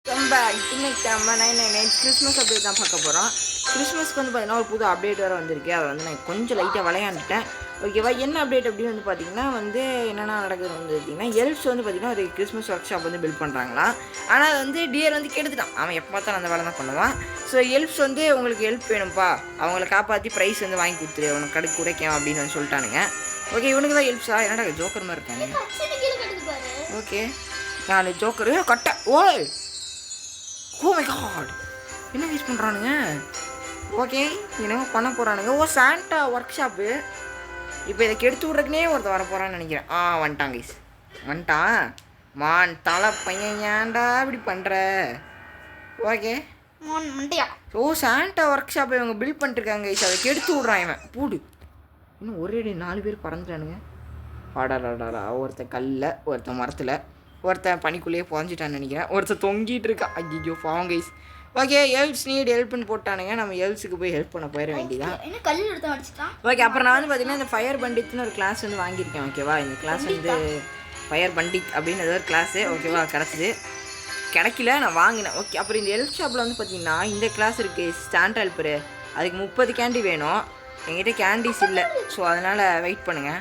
ரொம்ப இன்னைக்கு நம்ம 999 கிறிஸ்மஸ் அப்டேட் தான் பார்க்க போகிறோம். கிறிஸ்மஸ்க்கு வந்து பார்த்தீங்கன்னா ஒரு புது அப்டேட் வேறு வந்திருக்கு. அதை வந்து நான் கொஞ்சம் லைட்டாக விளையாண்டுட்டேன். ஓகேவா, என்ன அப்டேட் அப்படின்னு வந்து பார்த்தீங்கன்னா என்னென்ன நடக்குது வந்து பார்த்தீங்கன்னா எல்ஃப்ஸ் வந்து பார்த்தீங்கன்னா ஒரு கிறிஸ்மஸ் ஒர்க் ஷாப் வந்து பில்ட் பண்ணுறாங்களாம். ஆனால் அது வந்து டியர் வந்து கெடுத்துட்டான். அவன் எப்போ பார்த்தாலும் அந்த வேலை தான் பண்ணுவான். ஸோ எல்ஃப்ஸ் வந்து உங்களுக்கு ஹெல்ப் வேணும்ப்பா, அவங்கள காப்பாற்றி ப்ரைஸ் வந்து வாங்கி கொடுத்துரு, உனக்கு கடுக்கு குறைக்கும் அப்படின்னு வந்து சொல்லிட்டானுங்க. ஓகே, இவனுக்கு தான் ஹெல்ப்ஸா? என்னடா ஜோக்கர் மாதிரி இருக்காங்க. ஓகே, நான் ஜோக்கரு கட்ட ஓய். ஓ மை காட், என்ன யூஸ் பண்ணுறானுங்க? ஓகே, என்னமோ பண்ண போகிறானுங்க. ஓ சாண்டா ஒர்க் ஷாப்பு. இப்போ இதை கெடுத்து விட்றதுக்குனே ஒருத்தர் வர போகிறான்னு நினைக்கிறேன். வந்துட்டான் கைஸ், வந்துட்டான். மான் தலை பையன், ஏன்டா இப்படி பண்ணுற? ஓகே, ஓ சாண்டா ஒர்க் ஷாப்பை இவங்க பில்ட் பண்ணிட்டுருக்காங்க கைஸ். அதை கெடுத்து விட்றான் இவன். பூடு இன்னும் ஒரே 4 பேர் பறந்துட்டானுங்க. பாடாடாடா, ஒருத்தன் கல்லில், ஒருத்தன் மரத்தில், ஒருத்தன் பனிக்குள்ளேயே புதஞ்சிட்டான்னு நினைக்கிறேன், ஒருத்தன் தொங்கிட்டு இருக்கான். ஐயோ பாவம் கைஸ். ஓகே, எல்ஸ் நீட் ஹெல்ப்னு போட்டானுங்க. நம்ம எல்ஸுக்கு போய் ஹெல்ப் பண்ண போயிட வேண்டியதான். ஓகே, அப்புறம் நான் வந்து பார்த்தீங்கன்னா இந்த ஃபயர் பண்டிட்னு ஒரு கிளாஸ் வந்து வாங்கியிருக்கேன். ஓகேவா, இந்த கிளாஸ் வந்து ஃபயர் பண்டிட் அப்படின்னு ஏதோ ஒரு கிளாஸு. ஓகேவா, கிடச்சிது. கிடைக்கல, நான் வாங்கினேன். ஓகே, அப்புறம் இந்த ஹெல்ப் ஷாப்பில் வந்து பார்த்தீங்கன்னா இந்த கிளாஸ் இருக்குது, ஸ்டாண்ட் ஹெல்ப்பரு. அதுக்கு 30 கேண்டி வேணும். என்கிட்ட கேண்டீஸ் இல்லை, ஸோ அதனால் வெயிட் பண்ணுங்கள்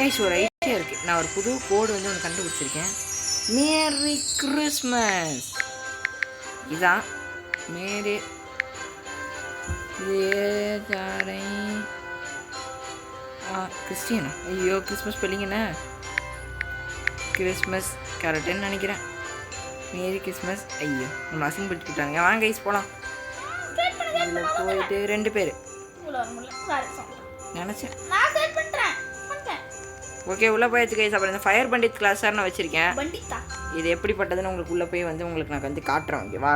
கைஸ். ஒரு ஐடியா இருக்குது. நான் ஒரு புது கோடு வந்து ஒன்று கண்டுபிடிச்சிருக்கேன். Merry Christmas. இதான் மேரி கிறிஸ்டியனா? ஐயோ, கிறிஸ்மஸ் ஸ்பெல்லிங்கண்ணே. கிறிஸ்மஸ் கரெக்டுன்னு நினைக்கிறேன். Merry Christmas. ஐயோ, நம்ம அசிங்கப்படுத்தி விட்டாங்க. வாங்க கைஸ் போகலாம். இதில் போயிட்டு 2 பேர் நினச்சேன். ஓகே, உள்ளே போயாச்சு கைஸ். அப்புறம் இந்த ஃபயர் பண்டிட் கிளாஸ் சார் நான் வச்சுருக்கேன். இது எப்படிப்பட்டதுன்னு உங்களுக்கு உள்ளே போய் வந்து உங்களுக்கு நான் வந்து காட்டுறேன். ஓகேவா,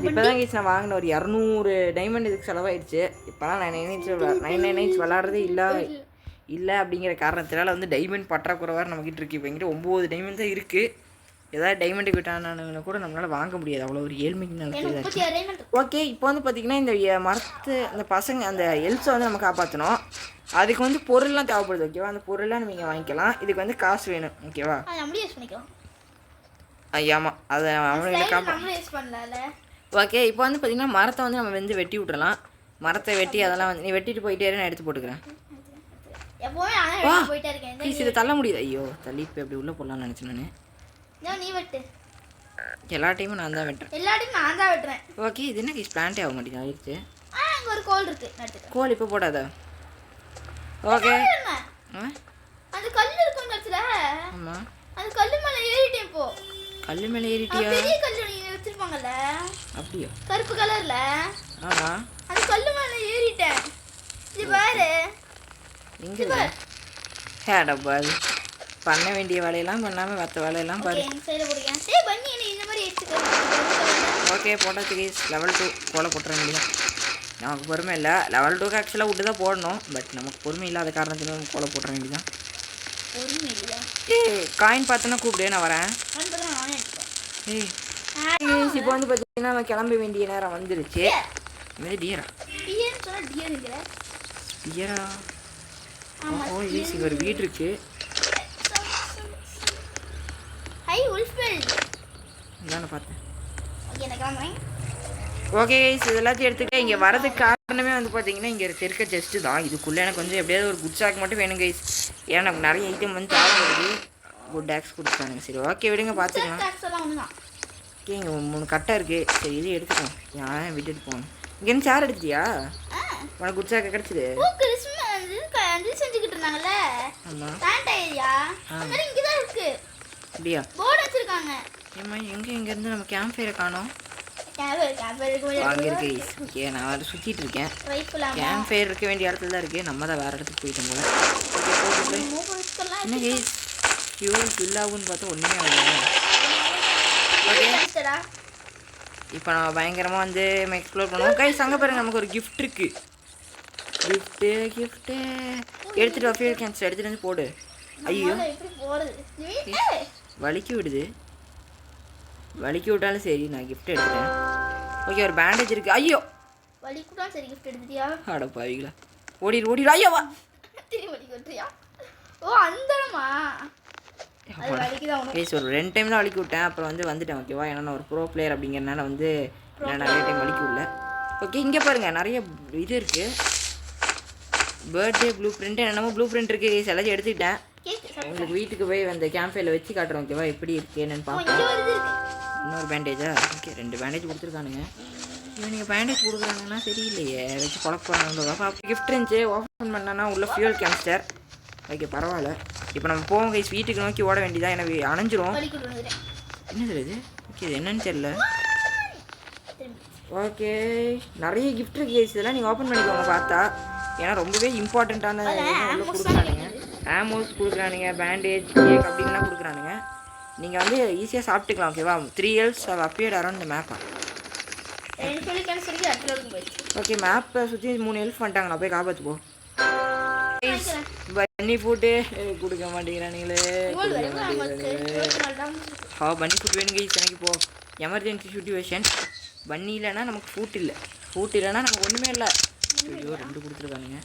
இப்போ தான் கைஸ் நான் வாங்கின ஒரு 200 டைமண்ட் இதுக்கு செலவாயிடுச்சு. இப்போலாம் 999 விளாட்றதே இல்லை அப்படிங்கிற காரணத்தினால வந்து டைமண்ட் பற்றாக்குறைவாக நம்மக்கிட்ட இருக்குது. இப்போ எங்கிட்ட 9 டைமண்ட் தான் இருக்குது. ஏதாவது டைமண்டுக்கு விட்டானு கூட நம்மளால் வாங்க முடியாது, அவ்வளோ ஒரு ஏழ்மைக்கு. ஓகே, இப்போ வந்து பார்த்திங்கன்னா இந்த அந்த பசங்க அந்த எல்ஸை வந்து நம்ம காப்பாற்றணும். அதுக்கு வந்து பொருள்லாம் தேவைப்படுது. ஓகேவா, அந்த பொருள்லாம் நம்ம இங்கே வாங்கிக்கலாம். இதுக்கு வந்து காசு வேணும். ஓகேவா, ஆமாம், அதை அவனுக்கு ஓகே, இப்போ வந்து பார்த்திங்கன்னா மரத்தை வந்து நம்ம வந்து வெட்டி விட்றலாம். மரத்தை வெட்டி அதெல்லாம் வந்து நீ வெட்டிட்டு போயிட்டே நான் எடுத்து போட்டுக்கிறேன். இதை தள்ள முடியுது. ஐயோ, தள்ளி இப்போ எப்படி உள்ளே போடலாம்னு நினச்சேன் நான். நீ வெட்டு. எல்லா டைமும் நான் தான் வெட்டுறேன். எல்லா டைமும் நான் தான் வெட்டுறேன். ஓகே, இது என்ன கைஸ் பிளான்ட்டே ஆக மாட்டேங்குது. ஆயிடுச்சு. அங்க ஒரு கோல் இருக்கு, எடுத்துக்க. கோல் இப்போ போடாத. ஓகே, அந்த கல்லு இருக்கு அந்த இடத்துல. ஆமா, அந்த கல்லு மேல ஏறிட்டேன். இப்போ கல்லு மேல ஏறிட்டியா? பெரிய கல்லு நீ வச்சிருப்பாங்கல, அப்படியே கருப்பு கலர்ல. ஆமா, அந்த கல்லு மேல ஏறிட்டேன். இது பாரு எங்க ஹேடபால் பண்ண வேண்டிய வேலையெல்லாம் பண்ணாமல் மற்ற வேலையெல்லாம் பாரு. ஓகே, போட்டாச்சு கைஸ். லெவல் 2 கோலை போட்டுற வேண்டியதான். நமக்கு பொறுமை இல்லை. லெவல் 2க்கு ஆக்சுவலாக விட்டு தான் போடணும். பட் நமக்கு பொறுமை இல்லாத காரணத்தில் நம்ம கோலை போட்டுற வேண்டியதான். காயின் பார்த்தோன்னா கூப்பிடு, நான் வரேன். இப்போ வந்து பார்த்தீங்கன்னா நம்ம கிளம்ப வேண்டிய நேரம் வந்துருச்சு. இது டியரா? டியரா? ஓ, இங்கே ஒரு வீடு இருக்குது. பார்த்தேன். ஓகே கைஸ், இது எல்லாத்தையும் எடுத்துக்கிட்டு இங்கே வரதுக்கு காரணமே வந்து பார்த்தீங்கன்னா இங்கே இருக்க செஸ்ட்டு தான். இதுக்குள்ளே எனக்கு கொஞ்சம் எப்படியாவது ஒரு குட் சாக் மட்டும் வேணும் கைஸ். ஏன்னா நமக்கு நிறைய ஐட்டம் வந்து தேவைப்படுது. குட் டேக்ஸ் கொடுத்தானுங்க. சரி ஓகே, விடுங்க, பார்த்துக்கலாம். ஓகே, இங்கே 3 கட்டை இருக்குது. சரி, இது எடுத்துக்கோம். ஏன் விட்டுட்டு போகணும். இங்கே என்ன சேர் எடுத்துட்டியா? உனக்கு குட் சாக்க கிடச்சிது. அப்படியா? ஏம்மா, எங்கேருந்து நம்ம கேம்ப் ஃபயரை காணோம்? வாங்கியிருக்கு கைஸ். ஓகே, நான் அதை சுற்றிட்டு இருக்கேன். கேம்ப் ஃபயர் இருக்க வேண்டிய இடத்துல தான் இருக்குது. நம்ம தான் வேறு இடத்துக்கு போயிட்டோம் போல. ஓகே, போட்டு என்ன கைஸ் ஃபியூல் ஃபில் ஆகுன்னு பார்த்தா ஒன்றுமே ஆகும். ஓகே, இப்போ நம்ம பயங்கரமாக வந்து நம்ம எக்ஸ்ப்ளோர் பண்ணுவோம் கைஸ். அங்கே பாருங்க, நமக்கு ஒரு கிஃப்ட் இருக்குது. கிஃப்ட்டு எடுத்துகிட்டு வா. ஃபியூல் கேன்சல் எடுத்துகிட்டு வந்து போடு. ஐயோ, வலிக்கி விடுது. வலிக்கி விட்டாலும் சரி, நான் கிஃப்ட் எடுத்துட்டேன். ஓகே, ஒரு பேண்டேஜ் இருக்குது. ஐயோ, வலிக்குதான் சரி, கிஃப்ட் எடுத்துட்டியா? அட பாவிங்களா, ஓடிடு. ஐயோ, வா. திரும்பி வலிக்கு விட்டுறியா? ஓ, அந்தமா அது வலிக்குதான் உனக்கு. கைஸ் ஒரு 2 டைம் தான் வலிக்கி விட்டேன், அப்புறம் வந்து வந்துட்டேன். ஓகேவா, ஏன்னா நான் ஒரு ப்ரோ பிளேயர் அப்படிங்கிறனால வந்து நான் நிறைய டைம் வலிக்கி விடல. ஓகே, இங்கே பாருங்கள் நிறைய இது இருக்குது. பர்த்டே ப்ளூ பிரிண்ட் என்னமோ ப்ளூ பிரிண்ட் இருக்குது கைஸ், எல்லாத்தையும் எடுத்துக்கிட்டேன். உங்களுக்கு வீட்டுக்கு போய் அந்த கேம்ஃபைல வச்சு காட்டுறோம். ஓகேவா, எப்படி இருக்குது என்னென்னு பார்ப்போம். இன்னொரு பேண்டேஜா? Okay, 2 bandage கொடுத்துருக்கானுங்க. இவனுங்க பேண்டேஜ் கொடுக்குறாங்கன்னா சரியில்லையே, வச்சு குழப்பானுங்க. கிஃப்ட் இருந்துச்சு, ஓப்பன் பண்ணானா உள்ள ஃபியூல் கேன்ஸ்டர். ஓகே, பரவாயில்ல. இப்போ நம்ம போவோம் கைஸ், வீட்டுக்கு நோக்கி ஓட வேண்டியதான், எனக்கு அணைஞ்சிரும். என்னது இது? ஓகே, இது என்னன்னு தெரியல. ஓகே, நிறைய கிஃப்ட் இருக்குது கைஸ், இதெல்லாம் நீங்கள் ஓப்பன் பண்ணிக்கோங்க பார்த்தா. ஏன்னா ரொம்பவே இம்பார்ட்டண்ட்டான உள்ள கொடுக்குறானுங்க. ஆமோஸ் கொடுக்குறானுங்க, பேண்டேஜ், கேக் அப்படின்லாம் கொடுக்குறானுங்க. நீங்கள் வந்து ஈஸியாக சாப்பிட்டுக்கலாம். ஓகேவா, 3 elves have appeared around the map. Okay, மேப்பை சுற்றி 3 elf வந்துட்டாங்க. நான் போய் காப்பாற்று போ. பன்னி ஃபுட்டு கொடுக்க மாட்டேங்கிறானுங்களே. பன்னி ஃபுட் வேணும் கைஸ் எனக்கு. இப்போ எமர்ஜென்சி சுச்சுவேஷன். பன்னி இல்லைன்னா நமக்கு ஃபுட் இல்லை, ஃபுட் இல்லைன்னா நமக்கு ஒன்றுமே இல்லை. ஐயோ, 2 கொடுத்துருக்கானுங்க.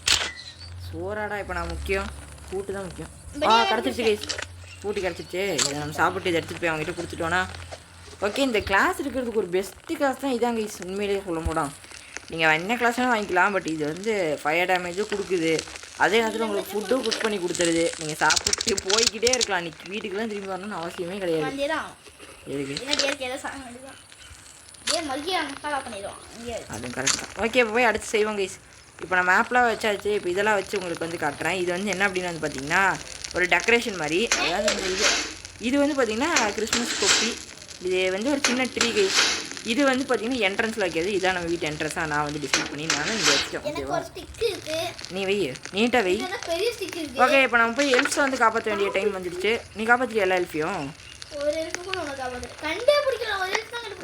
சோறாடா இப்போ நான் முக்கியம், ஃபுட்டு தான் முக்கியம். கிடச்சிருச்சு கைஸ், ஃபுட்டு கிடச்சிருச்சு. இதை நம்ம சாப்பிட்டு இதை எடுத்துகிட்டு போய் அவங்ககிட்ட கொடுத்துட்டோன்னா ஓகே. இந்த கிளாஸ் இருக்கிறதுக்கு ஒரு பெஸ்ட்டு கிளாஸ் தான் இதாங்க கைஸ், உண்மையிலேயே சொல்ல முடியும். நீங்கள் என்ன கிளாஸ் வேணால் வாங்கிக்கலாம், பட் இது வந்து ஃபயர் டேமேஜும் கொடுக்குது, அதே நேரத்தில் உங்களுக்கு ஃபுட்டும் குக் பண்ணி கொடுத்துருது. நீங்கள் சாப்பிட்டு போய்கிட்டே இருக்கலாம், நீ வீட்டுக்குலாம் திரும்பி வரணும்னு அவசியமே கிடையாது. எதுக்கு? அதுவும் கரெக்ட் தான். ஓகே, இப்போ போய் அடுத்து செய்வோம் கைஸ். இப்போ நான் மேப்லாம் வச்சாச்சு. இப்போ இதெல்லாம் வச்சு உங்களுக்கு வந்து காட்டுறேன். இது வந்து என்ன அப்படின்னு வந்து பார்த்தீங்கன்னா ஒரு டெக்கரேஷன் மாதிரி. அதாவது இது வந்து பார்த்தீங்கன்னா கிறிஸ்மஸ் தொப்பி. இது வந்து ஒரு சின்ன ட்ரீ கைஸ். இது வந்து பார்த்தீங்கன்னா என்ட்ரன்ஸில் வைக்கிறது. இதான் நம்ம வீட்டு என்ட்ரன்ஸாக நான் வந்து டிசைட் பண்ணி நானும் இங்கே வச்சுட்டேன். ஓகேவா, நீ வை, நீட்டாக வை. ஓகே, இப்போ நம்ம போய் எல்ஃப்ஸை வந்து காப்பாற்ற வேண்டிய டைம் வந்துடுச்சு. நீ காப்பாற்றிட்டு எல்லா எல்ஃபையும்.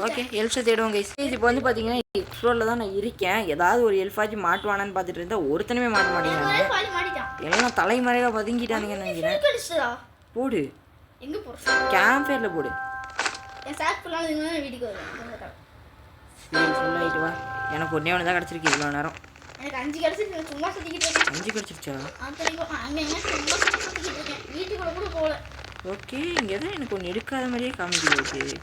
ஓகே, எல்ஃப்ஸை தேடுவோம் கைஸ். இப்போ வந்து பார்த்தீங்கன்னா எக்ஸ்ப்ளோரில் தான் நான் இருக்கேன். ஏதாவது ஒரு எல்ஃபாச்சும் மாட்டுவானான்னு பார்த்துட்டு இருந்தால் ஒருத்தனமே மாட்ட மாட்டேங்கிறாங்க. எல்லாம் தலைமறையாக பதுங்கிட்டானுங்கன்னு நினைக்கிறேன். போடு, கேம்ப் ஃபயரில் போடு. ஃபுல்லாகிட்டு வா. எனக்கு ஒன்றே ஒன்று தான் கிடச்சிருக்கு இவ்வளோ நேரம். 5 கிடச்சிருச்சா? ஓகே, இங்கே தான் எனக்கு ஒன்று எடுக்காத மாதிரியே காமிக்குது.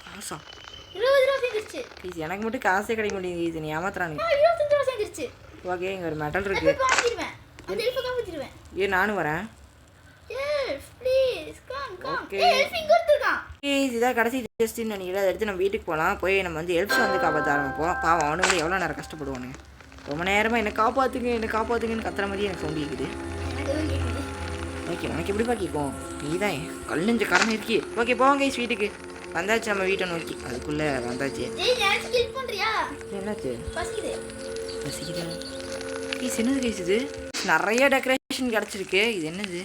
காசா? எனக்கு மட்டும் காசே கிடைக்க முடியுது, நீ ஏமாத்துறானுங்க. ஓகே, இங்கே ஒரு மெட்டல் இருக்கு. நானும் வரேன். இதான் கடைசி டெஸ்ட்னு நினைக்கிறேன். அதை எடுத்து நம்ம வீட்டுக்கு போகலாம். போய் நம்ம வந்து எல்ஃப்ஸ் வந்து காப்பாற்ற ஆரம்பிப்போம். பாவம், அவனுங்களும் எவ்வளோ நேரம் கஷ்டப்படுவானுங்க. ரொம்ப நேரமாக என்னை காப்பாற்றுங்கன்னு கத்துற மாதிரி எனக்கு சவுண்ட் கேட்குது. ஓகே, உனக்கு எப்படிப்பா கேட்கும்? நீ தான் கல்லுஞ்ச கரணம் இருக்கி. ஓகே, போவாங்க கைஸ் வீட்டுக்கு. வந்தாச்சு நம்ம வீட்டை நோக்கி. அதுக்குள்ளே வந்தாச்சு. என்னாச்சு? பசிக்குதா கைஸ்? என்னது கைஸ் இது? நிறைய டெக்கரேஷன் கிடச்சிருக்கு. இது என்னது?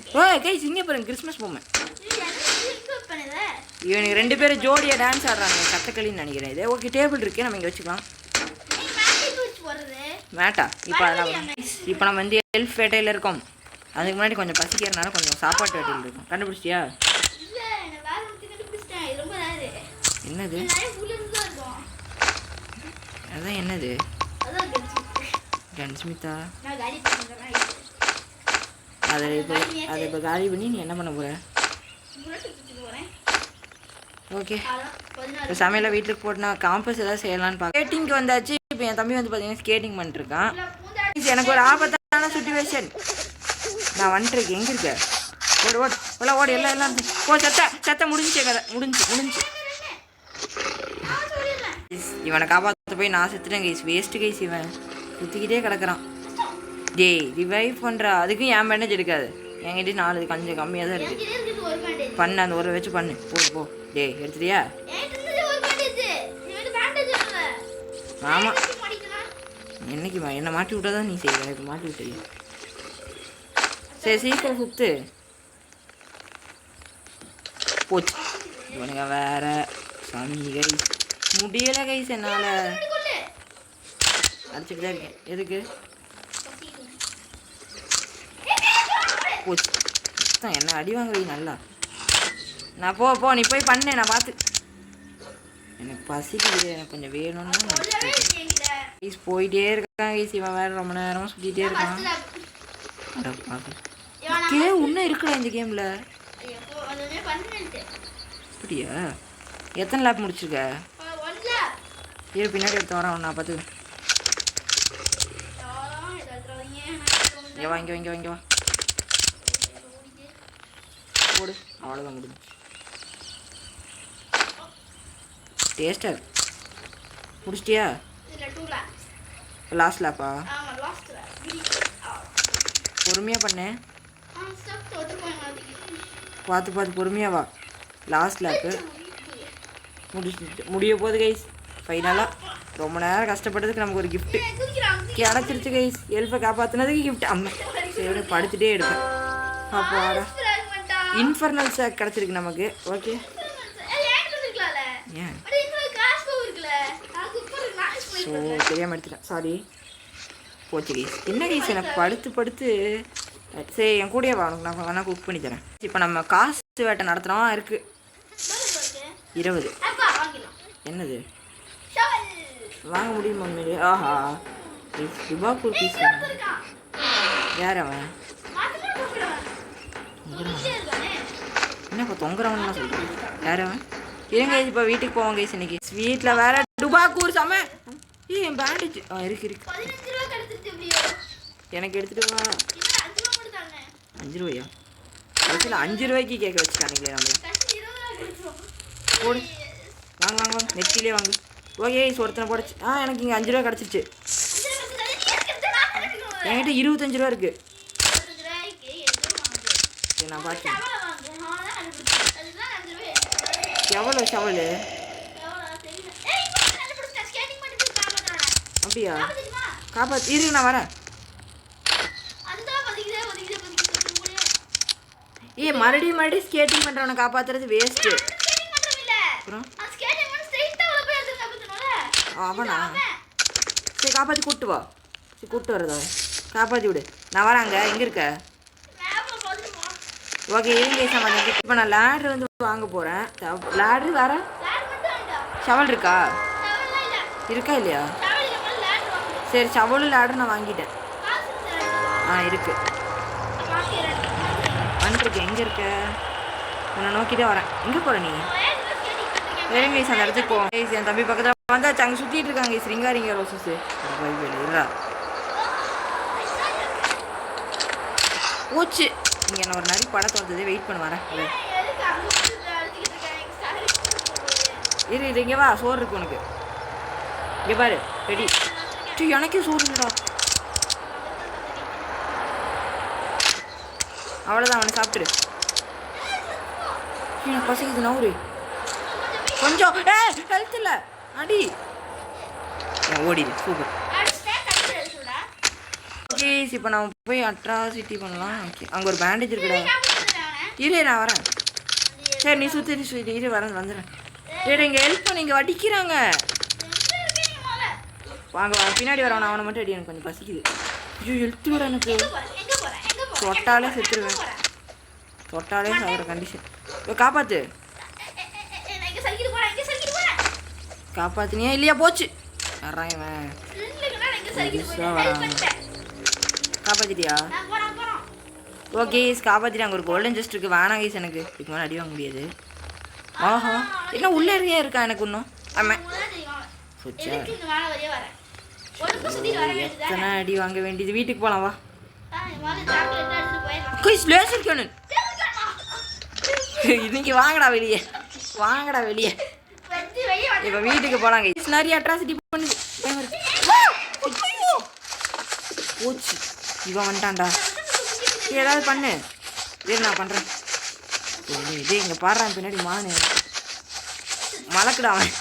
கைஸ் இங்கே பாருங்க, கிறிஸ்மஸ் பொம்மை. இவனுக்கு 2 பேரும் ஜோடியாக டான்ஸ் ஆடுறாங்க, கத்தக்களின்னு நினைக்கிறேன். இது ஓகே, டேபிள் இருக்குது, நம்ம இங்கே வச்சுக்கலாம். மேட்டா? இப்போ நம்ம வந்து எல்ஃப் வேட்டையில் இருக்கோம். அதுக்கு முன்னாடி கொஞ்சம் பசிக்கிறதுனால கொஞ்சம் சாப்பாட்டு வேட்டையில் இருக்கும். கண்டுபிடிச்சிட்டியா? என்னது? அதான் என்னது? கன்ஸ்மிதா. அதை இப்போ காலி பண்ணி நீ என்ன பண்ண போகிற? ஓகே, இப்போ சமையலை வீட்டுக்கு போட்டுனா காம்பஸ் ஏதாவது செய்யலான்னு பார்க்க. ஸ்கேட்டிங்க்கு வந்தாச்சு. இப்போ என் தம்பி வந்து பார்த்தீங்கன்னா ஸ்கேட்டிங் பண்ணிட்டுருக்கான். எனக்கு ஒரு ஆபத்தான சுச்சுவேஷன். நான் வந்துட்டுருக்கேன். எங்கே இருக்க? ஓடு எல்லாம் சத்த முடிஞ்சு கதை முடிஞ்சு. இவனை காப்பாற்ற போய் நான் செத்துட்டேன் கைஸ். வேஸ்ட்டு கைஸ், இவன் சுற்றிக்கிட்டே கிடக்குறான். டேய், ரிவைவ் பண்ணுறா. அதுக்கும் என் பேண்டேஜ் எடுக்காது. என்கிட்ட 4 கொஞ்சம் கம்மியாக தான் இருக்குது. பண்ணு, அந்த ஒரு வச்சு பண்ணு. போ. டேய், எடுத்துட்டியா? ஆமாம், என்னைக்குமா என்னை மாட்டி விட்டா தான் நீ செய்வ. எனக்கு மாட்டி விட்டீங்க. சரி, சீக்கிரம் சுத்து. போச்சு. இவனுங்க வேற சாமி கைஸ், முடியலை கைஸ், என்னால் அடிச்சுட்டு தான் இருக்கேன். எதுக்கு? போச்சு. என்ன அடி வாங்குறீ நல்லா. நான் போ நீ போய் பண்ணு, நான் பார்த்து. எனக்கு பசிக்குது, எனக்கு கொஞ்சம் வேணும்னா கைஸ் போயிட்டே இருக்கான் கைஸ். இவன் வேறு ரொம்ப நேரமாக சுற்றிட்டே இருக்கான். இன்னும் இருக்குடா இந்த கேமில். அப்படியா? எத்தனை லேப் முடிச்சிருக்க? இரு பின்னாடி எடுத்து வரேன் நான் பார்த்து. இங்கே வா இங்கே இங்கே இங்கே வா போடு. அவ்வளோதான் முடிஞ்சு. டேஸ்டாக இருக்கு. முடிச்சிட்டியா? லாஸ்ட் லேப்பா? பொறுமையாக பண்ணேன். பார்த்து பார்த்து பொறுமையாக வா. லாஸ்ட் லேப்பு முடிய போகுது கைஸ். ஃபைனலாக ரொம்ப நேரம் கஷ்டப்பட்டதுக்கு நமக்கு ஒரு கிஃப்ட்டு கிடச்சிருச்சு கைஸ். எல்ஃபை காப்பாற்றினதுக்கு கிஃப்ட். அம்மா சரி படுத்துகிட்டே எடுப்பேன். அப்போ இன்ஃபர்னல் சேக் கிடச்சிருக்கு நமக்கு. ஓகே ஏன் ஸோ தெரியாமல் எடுத்துட்டேன். சாரி போச்சு கைஸ். என்ன கைஸ் எனக்கு படுத்து சரி என் கூடயே வா. உனக்கு நான் வேணால் குக் பண்ணி தரேன். இப்போ நம்ம காசு வேட்டை நடத்துகிறோம் இருக்குது 20. என்னது வாங்க முடியுமா உண்மையிலே? ஆஹா துபாக்கூர் பீஸ். யார் அவன்? என்ன இப்போ தொங்குறவன்லாம் சொல்கிறேன். யார் அவன்? இருங்க இப்போ வீட்டுக்கு போவோம் கைஸ். இன்னைக்கு ஸ்வீட்டில் வேற டுபாக்கூர் செம. என் பேண்டேஜ் இருக்கு எனக்கு எடுத்துகிட்டு வா. 5 ரூபாயா? கடைசியில் 5 ரூபாய்க்கு கேட்க வச்சுக்கானுங்களே நம்ம. போடு வாங்க வாங்க வாங்க நெத்திலே வாங்க. ஓகே ஒருத்தனை போடச்சு. எனக்கு இங்கே 5 ரூபா கிடச்சிருச்சு. என்கிட்ட 25 ரூபா இருக்குது. சரி நான் பார்த்தேன். எவ்வளோ ஷவலு? அப்படியா? காப்பாற்று இருக்கு நான் வரேன். மறுபடியும் ஸ்கேட்டிங் பண்ணுறவனை காப்பாற்றுறது வேஸ்ட்டு. அப்புறம் அவனா? சரி காப்பாற்றி கூப்பிட்டு வா. சரி கூப்பிட்டு வரதா? காப்பாற்றி விடு. நான் வரேன். அங்கே எங்கே இருக்க? ஓகே இருங்க சாமான். இப்போ நான் லேட்ரு வந்து வாங்க போகிறேன். லேட்ரு வேற ஷவல் இருக்கா? இருக்கா இல்லையா? சரி ஷவலும் லேட்ரு நான் வாங்கிட்டேன். இருக்கு வந்துருக்கு. எங்கே இருக்க? உன்னை நோக்கிட்டே வரேன். எங்கே போகிற நீ? வேறுங்க கைஸ் அந்த இடத்துக்கு போவோம் கைஸ். என் தம்பி பக்கத்தில் வந்தாச்சு. அங்கே சுற்றிட்டு இருக்காங்க கைஸ். ரிங்காரிங்க ரோசஸு இல்லைடா போச்சு. இங்கே என்ன ஒரு நரி படத்தை வந்ததே. வெயிட் பண்ண வரேன். இரு இங்கே வா. சோறு இருக்கு உனக்கு. இங்கே பாரு ரெடி. எனக்கே சோறு இல்லைடா. அவ்வளோதான் அவனை சாப்பிட்டுரு. எனக்கு பசிக்குது நவுரு கொஞ்சம். ஹெல்த் இல்லை அடி. ஓடிடு சூப்பர். ஓகே இப்போ நான் போய் அட்ராசிட்டி பண்ணலாம். ஓகே அங்கே ஒரு பேண்டேஜ் இருக்குடா. இரு நான் வரேன். சரி நீ சுற்றி இரு வரேன் வந்துடுறேன். சரி இங்கே ஹெல்ப் பண்ணி இங்கே அடிக்கிறாங்க. வாங்க வாங்க பின்னாடி வரவன். அவனை மட்டும் அடி. எனக்கு கொஞ்சம் பசிக்குது. ஐயோ ஹெல்த்து விட எனக்கு. தொட்டாலே செத்துருவேன். தொட்டாலே சாகிற கண்டிஷன். இப்போ காப்பாற்று. காப்பாற்றினியா இல்லையா? போச்சு வரான் இவன். வரான். காப்பாற்றிட்டியா? ஓகே காப்பாற்றிட்டு அங்கே ஒரு கோல்டன் ஜஸ்ட் இருக்குது. வேணாம் கைஸ் எனக்கு இதுக்கு மேலே அடி வாங்க முடியாது. ஆஹா என்ன உள்ளே இருக்கா எனக்கு இன்னும். ஆமாம் எத்தனை அடி வாங்க வேண்டியது. வீட்டுக்கு போகலாம் வா. லேசர் கேனன் இன்னைக்கு வாங்கடா வெளியே. வாங்கடா வெளியே. இப்போ வீட்டுக்கு போகலாம் கைஸ். நிறைய அட்ராசிட்டி பண்ணுது. போச்சு இவன் வந்துட்டான்டா. ஏதாவது பண்ணு. சரி நான் பண்ணுறேன். இதே இங்கே பாடுறான் பின்னாடி மானு மலக்குடா அவன்.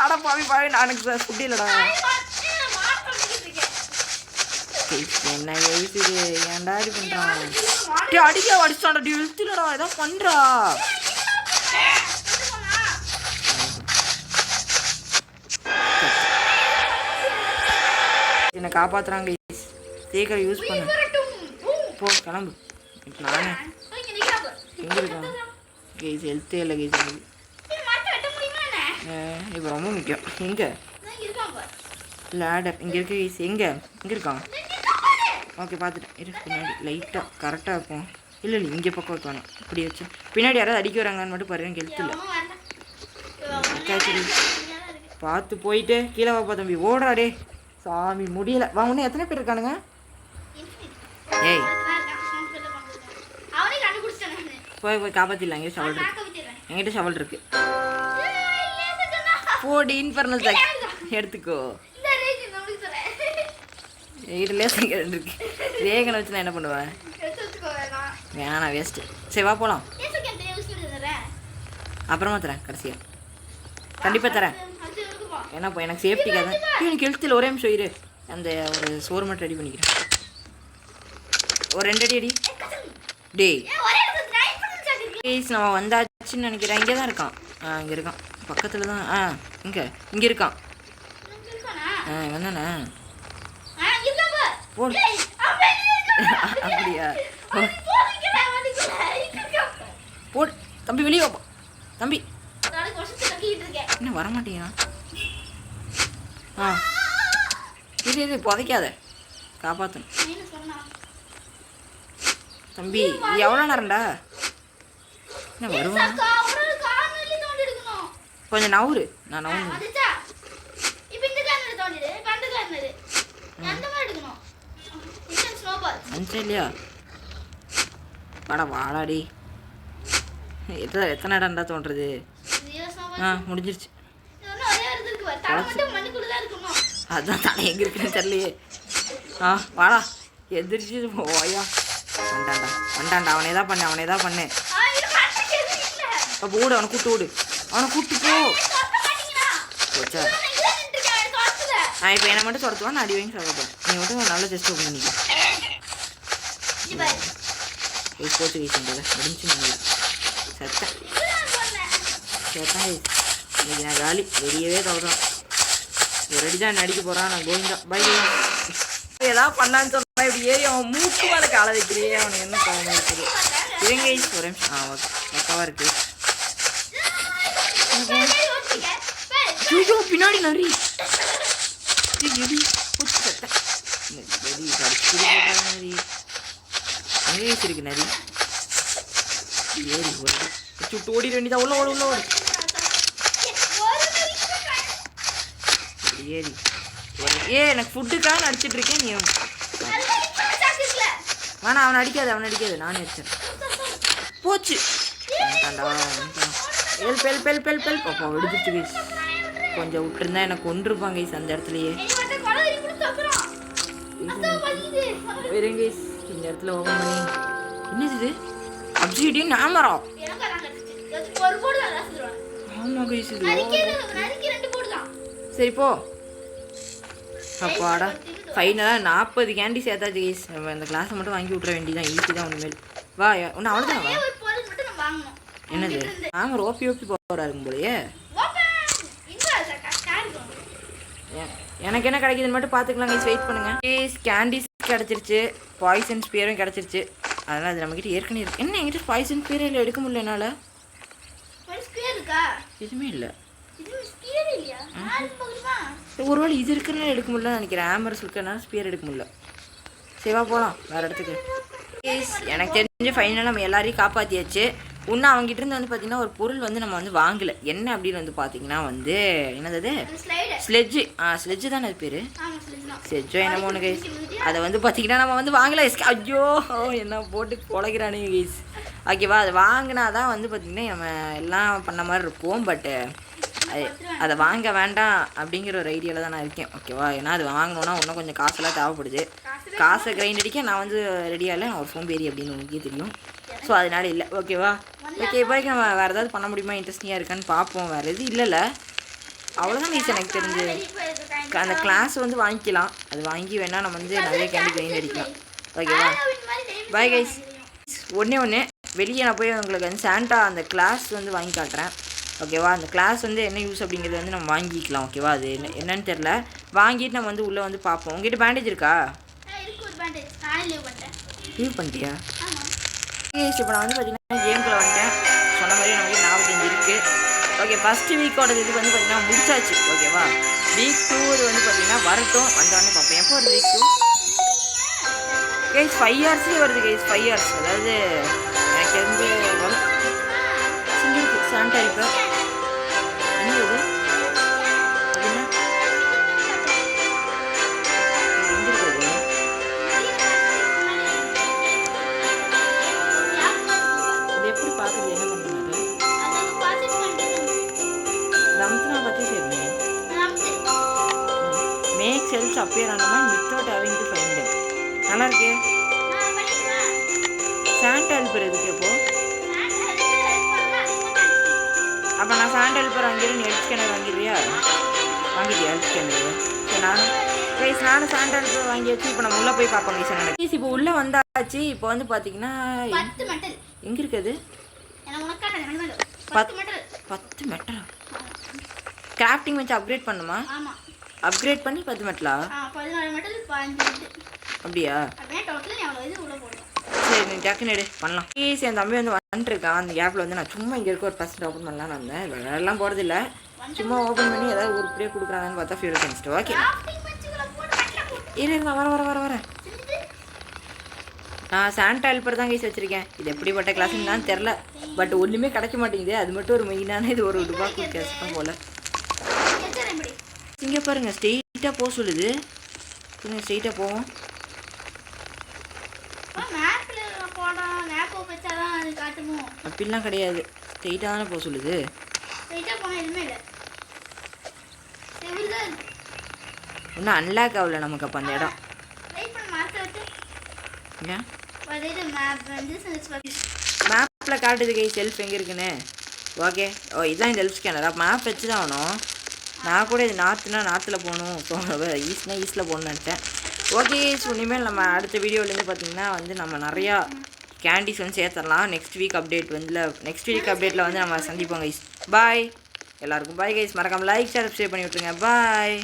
அட பாவி பாவி எனக்கு ஃபுட் இல்லைடா. என்ன எழுத்துது? ஏன்டா இது பண்ணுறான்? அடிக்க அடிச்சான்டா. எழுத்துலடா ஏதோ பண்ணுறா. என்னை காப்பாற்றுறாங்க. சீக்கிரம் யூஸ் பண்ணு. போ கிளம்பு. நானே எங்கே இருக்கான் கேஸ்? ஹெல்த்தே இல்லை கேஸ் எனக்கு. இப்போ ரொம்ப முக்கியம். எங்கே லேடர் இங்கே இருக்கு கைஸ். எங்கே இருக்கான்? ஓகே பார்த்துட்டேன். இரு பின்னாடி லைட்டாக கரெக்டாக இருக்கும். இல்லை இங்கே பக்கம் வைக்கணும். இப்படி வச்சு பின்னாடி யாராவது அடிக்க வராங்கன்னு மட்டும் பாருங்க. கெழுத்துல பார்த்து போயிட்டு கீழே வாப்பா தம்பி. ஓடுறாடே சாமி முடியல. வா இன்னும் எத்தனை பேர் இருக்கானுங்க? ஏய் போய் காப்பாற்றிடலாம். எங்கிட்ட ஷவல் இருக்கு. என்கிட்ட ஷவல் இருக்கு. போடி இன்ஃபர்னல் எடுத்துக்கோ. வீட்டிலே ரெண்டு இருக்கு. வேகனை வச்சு நான் என்ன பண்ணுவேன்? வேணாம் வேஸ்ட்டு. சரி வா போகலாம். அப்புறமா தரேன் கடைசியாக. கண்டிப்பாக தரேன். ஏன்னா இப்போ எனக்கு சேஃப்டிக்காக தான். எனக்கு எழுத்தில் ஒரே நிமிஷம் இரு. அந்த ஒரு சோறு மட்டும் ரெடி பண்ணிக்கிறேன். ஒரு 2 அடி டேய் நம்ம வந்தாச்சுன்னு நினைக்கிறேன். இங்கே தான் இருக்கான். இங்கே இருக்கான் பக்கத்தில் தான். இங்கே இருக்கான். வந்தானே போடு. அப்படியா போடு தம்பி. வெளியே வாப்பா தம்பி. என்ன வரமாட்டீங்களா? இது புதைக்காத. காப்பாற்றணும் தம்பி. எவ்வளோ நேரம்டா? என்ன வருவான்? கொஞ்சம் நவுரு. நான் நவுரு. மனுஷன் இல்லையா? வாடா வாடாடி. எத்தனை இடம்டா தோன்றது? முடிஞ்சிருச்சு. அதான் தலை எங்கே இருக்குன்னு தெரியலையே. வாடா எதிர்ச்சி ஓயா. வண்டாண்டா அவனே தான் பண்ணு. அப்போ ஓடு. அவனை கூட்டு ஓடு. அவனை கூட்டு போ. போச்சா? இப்போ என்னை மட்டும் தொடத்துவான். நான் அடி வாங்கி சாப்பிடுவேன். நீ மட்டும் நல்ல டெஸ்ட் ஓப்பன் பண்ணிக்க. போச்சு கைஸ். முடிஞ்சு செத்தேன். இன்னைக்கு நான் காலி. வெளியவே தவிரம் ஒரு அடி தான் அடிக்க போகிறான். நான் கோவிந்தா பை. ஏதாவது பண்ணான்னு சொன்னா இப்படி ஏறி அவன் மூக்கு மேலே காலை வைக்கிறியே. அவனுக்கு என்ன கோவமாக இருக்குது? இருங்க ஒரு நிமிஷம். ஓகே பக்காவாக இருக்குது. பின்னாடி நரி பூச்சி சட்டை நரி நரி அங்கே வச்சிருக்கு நரி. ஏறி சுட்டு ஓடிட வேண்டியதா. உள்ள ஓடு. ஏறி எனக்கு ஃபுட்டுக்காக அடிச்சிட்டு இருக்கேன். நீ வேணா அவனை அடிக்காது. நானே அடிச்சேன். போச்சு. பெல் பாப்பா வெடிச்சிட்டு கைஸ். கொஞ்சம் விட்டுருந்தா எனக்கு கொண்டிருப்பாங்க கைஸ் அந்த இடத்துலயே. இருங்க கைஸ். இந்த இடத்துல ஓபன் பண்ணி என்னது? அப்சிடியன் ஹேமரா? ஆமா கைஸ். சரி போ. அப்பாடா ஃபைனலாக 40 கேண்டி சேர்த்தாச்சு கைஸ். நம்ம இந்த கிளாஸை மட்டும் வாங்கி விட்ற வேண்டியதான். ஈஸி தான் ஒன்றுமேல். வா ஒன்று அவ்வளோதான். வா என்னது? ஆமாம் ஓப்பி போகிறா இருக்கும் போலையே. எனக்கு என்ன கிடைக்குதுன்னு மட்டும் பார்த்துக்கலாம் கைஸ். வெயிட் பண்ணுங்க கைஸ். கேண்டிஸ் கிடச்சிருச்சு. பாய்சன் ஸ்பியரும் கிடச்சிருச்சு. அதனால் அது நம்மக்கிட்ட ஏற்கனவே இருக்கு. என்ன என்கிட்ட பாய்சன் ஸ்பியர் இல்லை எடுக்க முடியல என்னால். எதுவுமே இல்லை. ஒருவேளை இது இருக்குன்னு எடுக்க முடியல நினைக்கிறேன். ஆமர்ஸ் இருக்கிறனால ஸ்பியர் எடுக்க முடியல. சரிவா போகலாம் வேறு இடத்துக்கு. எனக்கு தெரிஞ்சு ஃபைனலாக நம்ம எல்லாரையும் காப்பாற்றியாச்சு. இன்னும் அவங்ககிட்ட இருந்து வந்து பார்த்தீங்கன்னா ஒரு பொருள் வந்து நம்ம வந்து வாங்கலை. என்ன அப்படின்னு வந்து பார்த்தீங்கன்னா வந்து என்னது? ஸ்லெட்ஜு. ஸ்லெட்ஜு தானே அது பேர்? ஸ்லெட்ஜோ என்னமோ ஒன்று கைஸ். அதை வந்து பார்த்தீங்கன்னா நம்ம வந்து வாங்கலை. ஐயோ என்ன போட்டு பொழைக்கிறானுங்க கைஸ். ஓகேவா? அதை வாங்கினா தான் வந்து பார்த்திங்கன்னா நம்ம எல்லாம் பண்ண மாதிரி இருக்கும். பட்டு அதை வாங்க வேண்டாம் அப்படிங்கிற ஒரு ஐடியாவில் தான் நான் இருக்கேன். ஓகேவா? ஏன்னா அது வாங்கணுன்னா இன்னும் கொஞ்சம் காசெல்லாம் தேவைப்படுது. காசை கிரைண்ட் அடிக்க நான் வந்து ரெடியாக இல்லை. நான் ஒரு சோம்பேறி அப்படின்னு உங்களுக்கே தெரியும். ஸோ அதனால இல்லை. ஓகேவா? ஓகே இப்போதைக்கு நம்ம வேறு ஏதாவது பண்ண முடியுமா? இன்ட்ரெஸ்டிங்காக இருக்கான்னு பார்ப்போம். வேறு எதுவும் இல்லைல்ல. அவ்வளோதான் ஈஸி. எனக்கு தெரிஞ்சு அந்த கிளாஸ் வந்து வாங்கிக்கலாம். அது வாங்கி வேணால் நம்ம வந்து நிறைய கேண்டி கிரைண்ட் அடிக்கலாம். ஓகேவா? Bye guys. ஒன்று வெளியே நான் போய் உங்களுக்கு வந்து சாண்டா அந்த கிளாஸ் வந்து வாங்கி காட்டுறேன். ஓகேவா? அந்த கிளாஸ் வந்து என்ன யூஸ் அப்படிங்கிறது வந்து நம்ம வாங்கிக்கலாம். ஓகேவா? அது என்னன்னு தெரில. வாங்கிட்டு நம்ம வந்து உள்ளே வந்து பார்ப்போம். உங்ககிட்ட பேண்டேஜ் இருக்கா? லீவ் பண்ணிட்டியா? இப்போ நான் வந்து பார்த்தீங்கன்னா கேம்குள்ளே வந்துட்டேன். சொன்ன மாதிரி நமக்கு 45 இருக்குது. ஓகே ஃபஸ்ட்டு வீக்கோட இது வந்து பார்த்தீங்கன்னா முடிச்சாச்சு ஓகேவா. வீக் 2 இது வந்து பார்த்தீங்கன்னா வரட்டும், வந்தோடனே பார்ப்பேன். எப்போ வருது வீக் 2 கைஸ்? 5 ஹவர்ஸ்லேயே வருது கைஸ். 5 ஹவர்ஸ் அதாவது எனக்கு வந்து வரும். சிங்கிருக்கு சாண்டா இப்போ என்ன இது என்ன எங்கே இருக்குது? இது எப்படி பார்க்குறது? என்ன பண்ணுறது? ரம்த்னா பற்றி சரிங்க. Make cells appear on my without having to find them. நல்லா இருக்கே. சாண்டா ஹெல்ப்பர் எதுக்கு இப்போ? அப்போ நான் சாண்டா ஹெல்ப்பர் வாங்கிடுறேன், நீ ஹெல்த் ஸ்கேனர் வாங்கிடுறியா? வாங்கிடுறியா ஹெல்த் ஸ்கேனர்? சரி நானும் சாண்டா ஹெல்ப்பர் வாங்கி வச்சு இப்போ நம்ம உள்ளே போய் பார்ப்போம் கைஸ். என்ன கைஸ் இப்போ உள்ளே வந்தாச்சு. இப்போ வந்து பார்த்தீங்கன்னா எங்கே இருக்குது? 10 மெட்டலா? கிராஃப்டிங் வச்சு அப்கிரேட் பண்ணுமா? அப்கிரேட் பண்ணி 10 மெட்டலா? 14 மெட்டல் 15 மெட்டல். அப்படியா? அப்படியே டோட்டலா நீ அவ்வளவு இது உள்ள போடுறோம். சரி நீ டக்குன்னு எடு பண்ணலாம். ப்ளீஸ் என் தம்பி வந்து வந்துட்டுருக்கான். அந்த கேப்பில் வந்து நான் சும்மா இங்கே இருக்க ஒரு பர்சன்ட் ஓப்பன் பண்ணலான்னு வந்தேன். வேலைலாம் போகிறதில்ல, சும்மா ஓப்பன் பண்ணி ஏதாவது ஒரு இப்படியே கொடுக்குறாங்கன்னு பார்த்தா ஃபியூல் கணிச்சிட்டு ஓகே. நான் வரேன். நான் சாண்டா ஹெல்ப்பர் தான் கைஸ் வச்சுருக்கேன். இது எப்படிப்பட்ட கிளாஸ்ன்னு தான் தெரில, பட் ஒன்றுமே கிடைக்க மாட்டேங்குது. அது மட்டும் ஒரு மெயினான இது ஒரு ரூபாய்க்கு கேஸ் தான் போல். இங்கே பாருங்கள் ஸ்ட்ரெயிட்டாக போக சொல்லுது. ஸ்ட்ரெயிட்டாக போவோம். அப்படிலாம் கிடையாது, ஸ்ட்ரெயிட்டாக தானே போக சொல்லுது. இன்னும் அன்லாக் ஆகல நமக்கு அப்போ அந்த இடம். மேப்பில் காட்டுது கை செல்ஃப் எங்கே இருக்குன்னு. ஓகே ஓ இதுதான் இந்த ஹெல்ப் ஸ்கேனரா? மேப் வச்சு தான் ஆகணும். நான் கூட இது நார்த்தில் போகணும், ஈஸ்ட்னா ஈஸ்ட்டில் போகணுன்னு நினச்சேன். ஓகே ஸோ இனிமேல் நம்ம அடுத்த வீடியோலேருந்து பார்த்திங்கன்னா வந்து நம்ம நிறையா கேண்டீஸ் வந்து சேர்த்துடலாம். நெக்ஸ்ட் வீக் அப்டேட்டில் வந்து நம்ம சந்திப்போம் கைஸ். பாய் எல்லாருக்கும். Bye guys. மறக்காமல் லைக் ஷேர் சப்ஸ்கிரைப் பண்ணி விட்ருங்க. பாய்.